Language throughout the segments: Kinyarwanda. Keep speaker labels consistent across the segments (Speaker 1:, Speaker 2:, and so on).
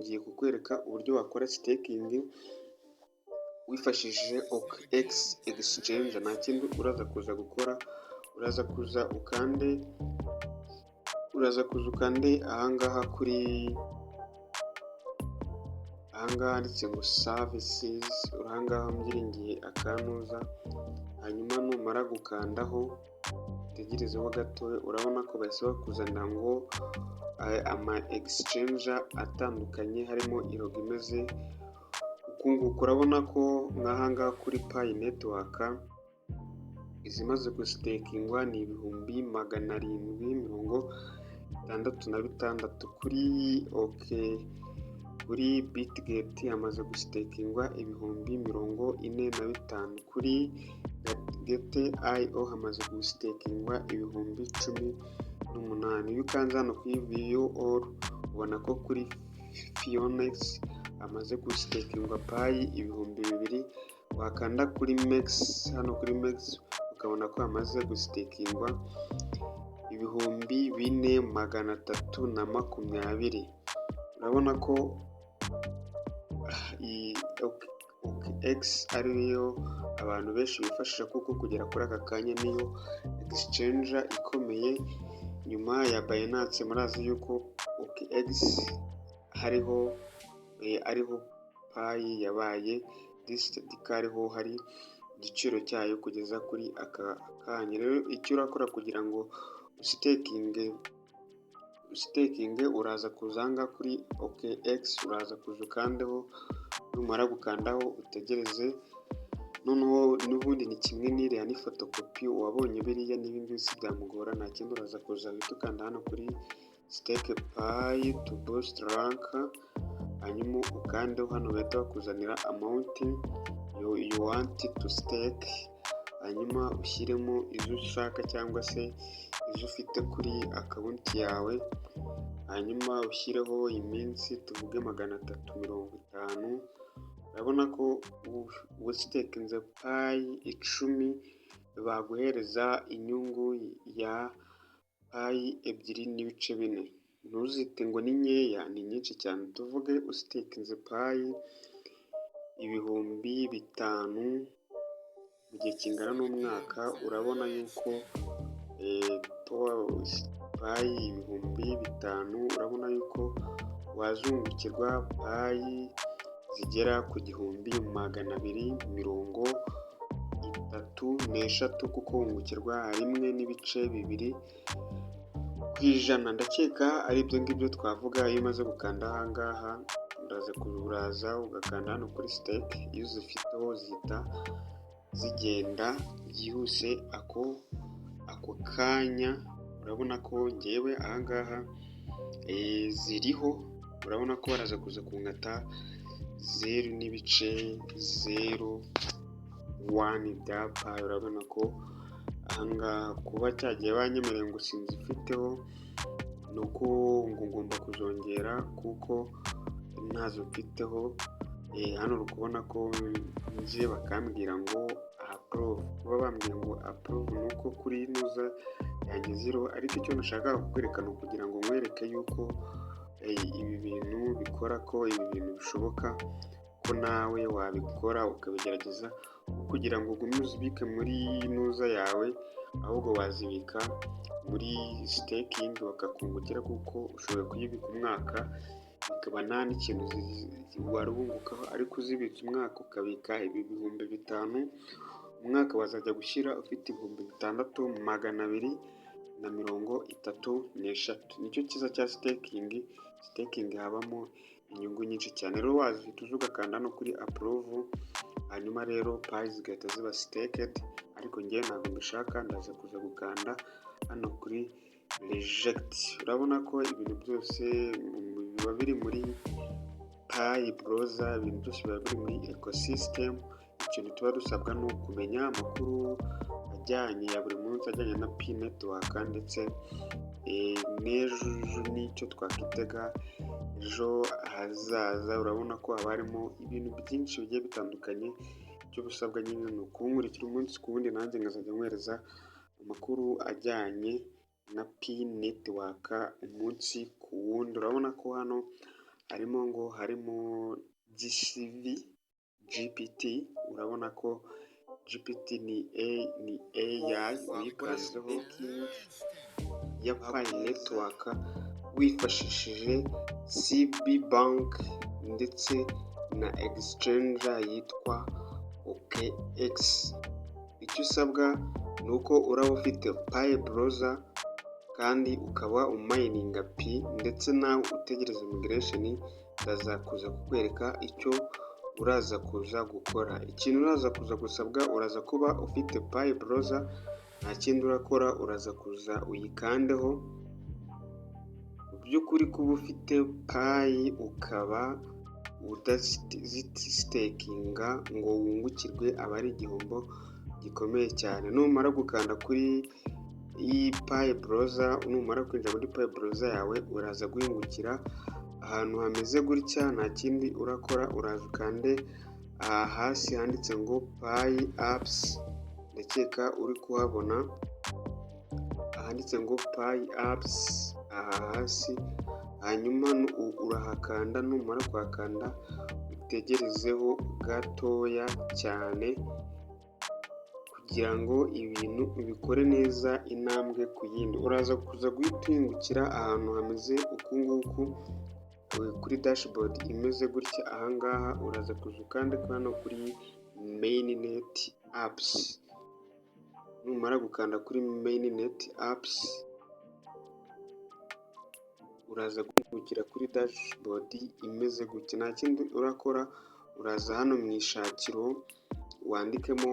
Speaker 1: ngiye kukwereka uburyo wakora staking wifashishije OKX exchange. Nta kindi uraza kuza gukora, uraza kuza ukande ahangaha kuri handitse ngo services, ahangaha mbyiringiye akantuza, hanyuma numara gukandaho utegerezeho gatoya, urabona ko bahise bakuzanira ngo ama exchange atandukanye harimo irogo imeze ukunguka. Urabona ko nk'ahangaha kuri Pi network izimaze gustakingwa ni 766, kuri Bitget hamaze gustakingwa 45,000, kuri Gate.io hamaze gustakingwa 18,000. Iyo ukanze hano kuri view all ubona ko kuri Phoenix hamaze gustakingwa Pi 2,000. Wakanda kuri Max, hano kuri Max ukabona ko hamaze gustakingwa 4,320. urabona ko OKX ariyo abantu benshi bifashisha, kuko kugera kuri aka kanya niyo exchange ikomeye nyuma ya Binance. Murazi yuko OKX ariho Pi yabaye listed, ariho hari igiciro cyayo kugeza kuri aka kanya. Rero icyo urakora kugira ngo usitakinge, uraza kuzanga kuri OKX, uraza kuza ukandeho, numara gukandaho utegereze. Noneho n'ubundi ni kimwe n'iriya ni fotokopi wabonye biriya n'ibindi si byamugora, nta kindi uraza kuza uhita ukanda hano kuri stake Pi to boost rank, hanyuma ukandeho hano bahita bakuzanira amount you want to stake, hanyuma ushyiremo izo ushaka cyangwa se izo ufite kuri account yawe, hanyuma ushyireho iminsi tuvuge 350. urabona ko stakinze Pi 10 baguhereza inyungu ya Pi 2.4. ntuzite ngo ni nkeya, ni nyinshi cyane. tuvuge stakinze Pi 5,000 mu gihe kingana n'umwaka, urabona yuko Pi 5,000, urabona yuko wazungukirwa Pi zigera ku 1,233, kuko wungukirwa 1.2%. Ndakeka ari ibyo ngibyo twavuga. Iyo umaze gukanda ahangaha uraza ugakanda hano kuri stake, iyo uzifiteho zihita zigenda byihuse ako kanya. urabona ko ngewe ahangaha ziriho, urabona ko baraza kuza kunkata 0.01 bya Pi. urabona ko ahangaha kuba cyagiye banyemereye ngo sinzifiteho, nuko ngo ngomba kuzongera kuko ntazo mfiteho. hano uri kubona ko ngiye bakambwira ngo approve. kuba bambwiye ngo approve nuko kuri nuza yanjye zero, ariko icyo nashakaga kukwerekana kugira ngo nkwereke yuko ibi bintu bikora, ko ibi bintu bishoboka ko nawe wabikora ukabigerageza, kugira ngo ugume uzibike muri nuza yawe, ahubwo wazibika muri staking bakakungukira, kuko ushoboye kuyibika umwaka bikaba nta n'ikintu warubungukaho, ariko uzibitse umwaka ukabika 5,000, umwaka wazajya gushyira ufite 6,233. nicyo cyiza cya staking habamo inyungu nyinshi cyane. rero wazihita uza ugakanda hano kuri approve, hanyuma rero Pi zigahita ziba staked, ariko njye ntabwo mbishaka. ndaza kuza gukanda hano kuri reject. urabona ko ibintu byose biba biri muri Pi browser, ibintu byose biba biri muri ecosystem. ikintu tuba dusabwa ni ukumenya amakuru ajyanye ya buri munsi ajyanye na Pi network, ndetse n'ejo n'icyo twakitega ejo hazaza. urabona ko haba harimo ibintu byinshi bigiye bitandukanye. icyo busabwa nyine ni ukunkurikira umunsi ku wundi, nanjye nkazajya nkwereza amakuru ajyanye na Pi network umunsi ku wundi. urabona ko hano harimo GCV, GPT. Urabona ko GPT ni AI uyikazeho King ya Pi Network wifashishije CB Bank ndetse na exchange yitwa OKX. Icyo usabwa ni uko uraba ufite Pi browser kandi ukaba umayininga Pi, ndetse nawe utegereza immigration irazakuza kukwereka icyo uraza kuza gukora. Ikintu uraza kuza gusabwa, uraza kuba ufite Pi browser, nta kindi urakora, uraza kuza uyikandeho. Mu by'ukuri kuba ufite Pi ukaba udasitekinga ngo wungukirwe aba ari igihombo gikomeye cyane. Numara gukanda kuri iyi Pi browser, numara kwinjira muri Pi browser yawe, uraza guhingukira ahantu hameze gutya. Nta kindi urakora, uraza ukande aha hasi handitse ngo Pi apps, ndakeka uri kuhabona ahanditse ngo Pi apps aha hasi. Hanyuma urahakanda, numara kuhakanda utegerezeho gatoya cyane kugira ngo ibintu ubikore neza intambwe ku yindi. Uraza kuza guhita uhingukira ahantu hameze uku nguku kuri dashboard imeze gutya. Ahangaha uraza kuza ukande hano kuri mainnet apps. Numara gukanda kuri mainnet apps, uraza guhingukira kuri dashboard imeze gutya. Nta kindi urakora, uraza hano mu ishakiro wandikemo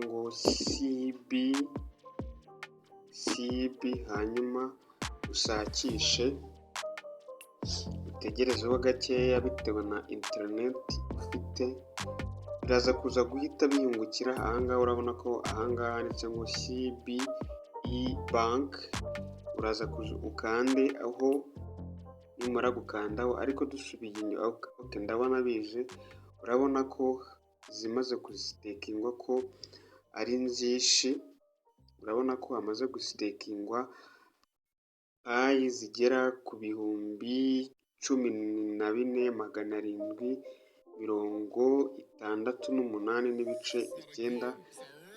Speaker 1: ngo CB, hanyuma usakishe, utegerezeho gakeya bitewe na internet ufite. Biraza kuza guhita bihingukira ahangaha. Urabona ko ahangaha handitse ngo CBE Bank. Uraza kuza ukande aho. Numara gukandaho, ariko dusubiye inyuma, okay, ndabona bije. Urabona ko zimaze gustakingwa ko ari nzishi. Urabona ko hamaze gustakingwa Pi zigera ku 14,768.9.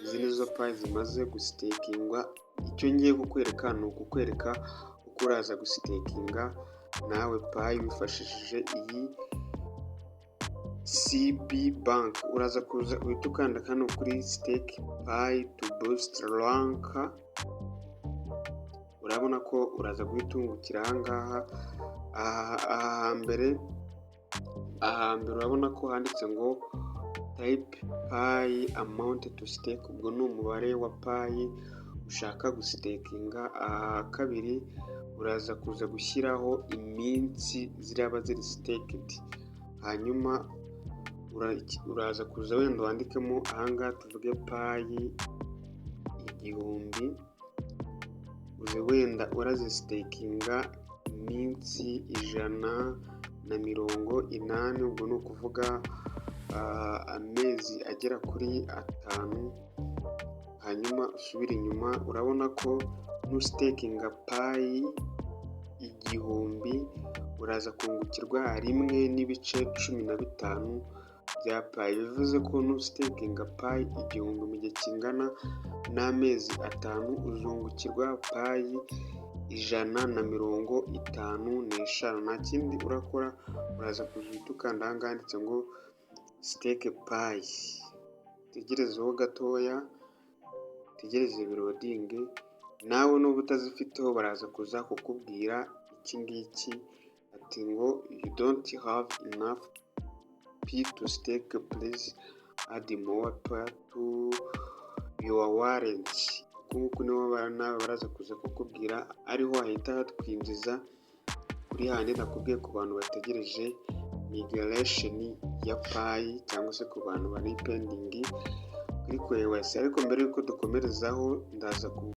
Speaker 1: Izi nizo Pi zimaze gustakingwa. Icyo ngiye kukwereka ni ukukwereka uko uraza gusitakinga nawe Pi wifashishije iyi CB Bank. Uraza kuza uhita ukanda hano kuri stake Pi to boost rank. Urabona ko uraza guhita ungukira ahangaha. Ahambere urabona ko handitse ngo type Pi amount to stake. Ubwo ni umubare wa Pi ushaka gusitakinga. Kabiri uraza kuza gushyiraho iminsi ziraba ziri staked. Hanyuma uraza kuza wenda wandikemo ahangaha tuvuge Pi 1000. uze wenda urazisitakinga iminsi 180. ubwo ni ukuvuga amezi agera kuri 5. hanyuma usubire inyuma. Urabona ko nusitakinga Pi 1000 uraza kungukirwa 1.15 bya Pi. Bivuze ko nusitakinga Pi 1000 mu gihe kingana n'amezi 5 uzungukirwa Pi 150. Nta kindi urakora, uraza kuzita ukanda ahangaha handitse ngo stake Pi. Tegerezeho gatoya, tegereze birodinge. Nawe n'ubu utazifiteho baraza kuza kukubwira iki ngiki ati ngo you don't have enough Pi to stake, please add more Pi to your wallet. Kuko nibo nawe baraza kuza kukubwira, ariho wahita hatwinjiza kuri handi nakubwiye ku bantu bategereje migration ya Pi cyangwa se ku bantu bari pending kuri KYC. Ariko mbere yuko dukomerezaho ndaza